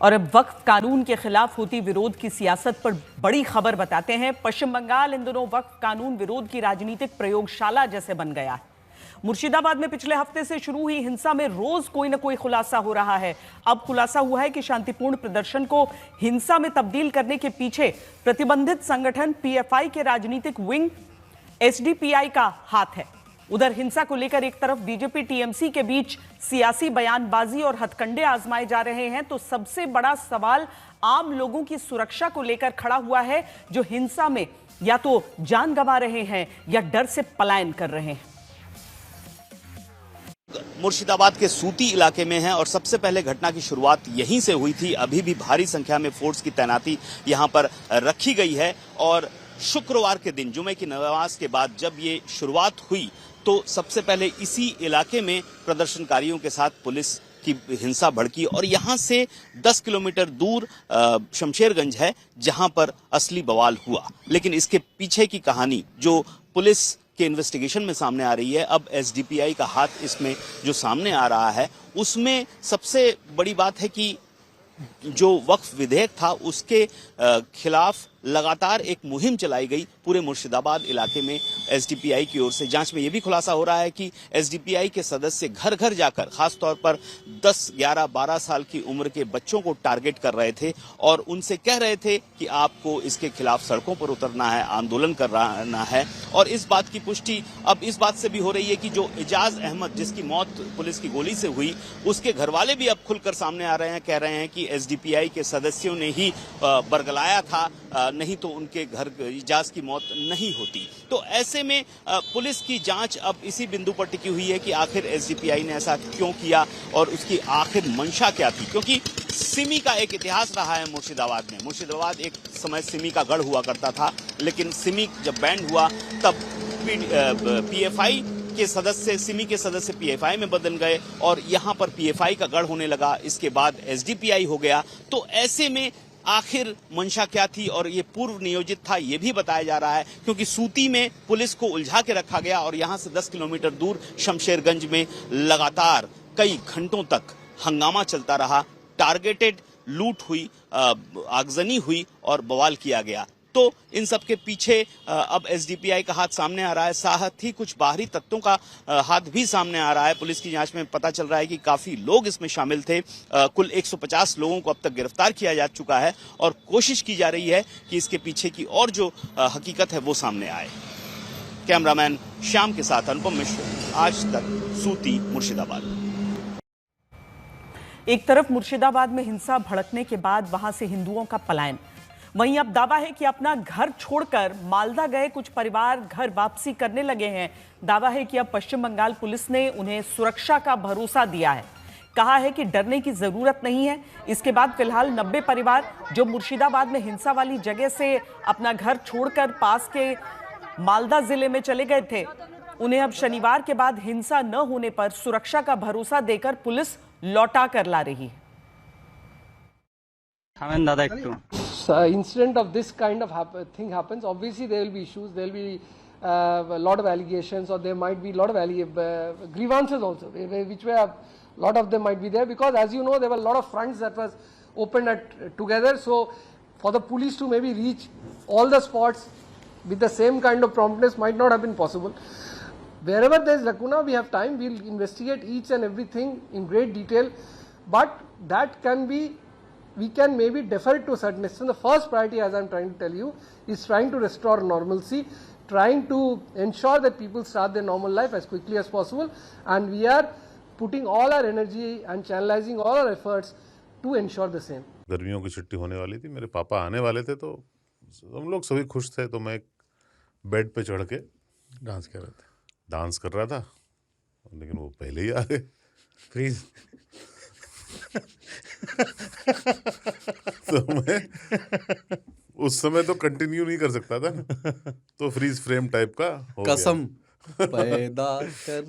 और अब वक्फ कानून के खिलाफ होती विरोध की सियासत पर बड़ी खबर बताते हैं। पश्चिम बंगाल इन दिनों वक्फ कानून विरोध की राजनीतिक प्रयोगशाला जैसे बन गया है। मुर्शिदाबाद में पिछले हफ्ते से शुरू हुई हिंसा में रोज कोई न कोई खुलासा हो रहा है। अब खुलासा हुआ है कि शांतिपूर्ण प्रदर्शन को हिंसा में तब्दील करने के पीछे प्रतिबंधित संगठन पीएफआई के राजनीतिक विंग एसडीपीआई का हाथ है। उधर हिंसा को लेकर एक तरफ बीजेपी टीएमसी के बीच सियासी बयानबाजी और हथकंडे आजमाए जा रहे हैं, तो सबसे बड़ा सवाल आम लोगों की सुरक्षा को लेकर खड़ा हुआ है, जो हिंसा में या तो जान गंवा रहे हैं या डर से पलायन कर रहे हैं। मुर्शिदाबाद के सूती इलाके में है और सबसे पहले घटना की शुरुआत यहीं से हुई थी। अभी भी भारी संख्या में फोर्स की तैनाती यहां पर रखी गई है और शुक्रवार के दिन जुमे की नमाज के बाद जब ये शुरुआत हुई तो सबसे पहले इसी इलाके में प्रदर्शनकारियों के साथ पुलिस की हिंसा भड़की और यहां से 10 किलोमीटर दूर शमशेरगंज है जहां पर असली बवाल हुआ। लेकिन इसके पीछे की कहानी जो पुलिस के इन्वेस्टिगेशन में सामने आ रही है, अब एसडीपीआई का हाथ इसमें जो सामने आ रहा है, उसमें सबसे बड़ी बात है कि जो वक्फ विधेयक था उसके खिलाफ लगातार एक मुहिम चलाई गई पूरे मुर्शिदाबाद इलाके में एसडीपीआई की ओर से। जांच में यह भी खुलासा हो रहा है कि एसडीपीआई के सदस्य घर घर जाकर खासतौर पर 10, 11, 12 साल की उम्र के बच्चों को टारगेट कर रहे थे और उनसे कह रहे थे कि आपको इसके खिलाफ सड़कों पर उतरना है, आंदोलन करना है। और इस बात की पुष्टि अब इस बात से भी हो रही है कि जो एजाज अहमद जिसकी मौत पुलिस की गोली से हुई, उसके घर वाले भी अब खुलकर सामने आ रहे हैं, कह रहे हैं कि एसडीपीआई के सदस्यों ने ही बरगलाया था, नहीं तो उनके घर एजाज की मौत नहीं होती। तो ऐसे में पुलिस की जांच अब इसी बिंदु पर टिकी हुई है कि आखिर एसडीपीआई ने ऐसा क्यों किया और उसकी आखिर मंशा क्या थी। क्योंकि सिमी का एक इतिहास रहा है मुर्शिदाबाद में। मुर्शिदाबाद एक समय सिमी का गढ़ हुआ करता था, लेकिन सिमी जब बैंड हुआ तब पीएफआई के सदस्य, सिमी के सदस्य पीएफआई में बदल गए और यहां पर पीएफआई का गढ़ होने लगा। इसके बाद एसडीपीआई हो गया। तो ऐसे में आखिर मंशा क्या थी और ये पूर्व नियोजित था, ये भी बताया जा रहा है, क्योंकि सूती में पुलिस को उलझा के रखा गया और यहां से 10 किलोमीटर दूर शमशेरगंज में लगातार कई घंटों तक हंगामा चलता रहा। टारगेटेड लूट हुई, आगजनी हुई और बवाल किया गया। तो इन सब के पीछे अब एसडीपीआई का हाथ सामने आ रहा है, साथ ही कुछ बाहरी तत्वों का हाथ भी सामने आ रहा है। पुलिस की जांच में पता चल रहा है कि काफी लोग इसमें शामिल थे। कुल 150 लोगों को अब तक गिरफ्तार किया जा चुका है और कोशिश की जा रही है कि इसके पीछे की और जो हकीकत है वो सामने आए। कैमरामैन श्याम के साथ अनुपम मिश्र, आज तक, सूती, मुर्शिदाबाद। एक तरफ मुर्शिदाबाद में हिंसा भड़कने के बाद वहां से हिंदुओं का पलायन, वहीं अब दावा है कि अपना घर छोड़कर मालदा गए कुछ परिवार घर वापसी करने लगे हैं। दावा है कि अब पश्चिम बंगाल पुलिस ने उन्हें सुरक्षा का भरोसा दिया है, कहा है कि डरने की जरूरत नहीं है। इसके बाद फिलहाल 90 परिवार जो मुर्शिदाबाद में हिंसा वाली जगह से अपना घर छोड़कर पास के मालदा जिले में चले गए थे, उन्हें अब शनिवार के बाद हिंसा न होने पर सुरक्षा का भरोसा देकर पुलिस लौटा कर ला रही है। Incident of this kind of thing happens, obviously there will be issues, there will be a lot of allegations, or there might be a lot of grievances also, which were a lot of them might be there, because as you know there were a lot of fronts that was opened together. So for the police to maybe reach all the spots with the same kind of promptness might not have been possible. Wherever there is lacuna, we have time, we will investigate each and everything in great detail, but that can be, we can maybe defer it to a certain extent. The first priority, as I am trying to tell you, is trying to restore normalcy, trying to ensure that people start their normal life as quickly as possible, and we are putting all our energy and channelizing all our efforts to ensure the same. गर्मियों की छुट्टी होने वाली थी, मेरे पापा आने वाले थे, तो हम लोग सभी खुश थे। तो मैं बेड पे चढ़ के डांस कर रहा था, लेकिन वो पहले ही आ गए। फ्रीज तो मैं उस समय तो कंटिन्यू नहीं कर सकता था, तो फ्रीज फ्रेम टाइप का हो कसम पैदा कर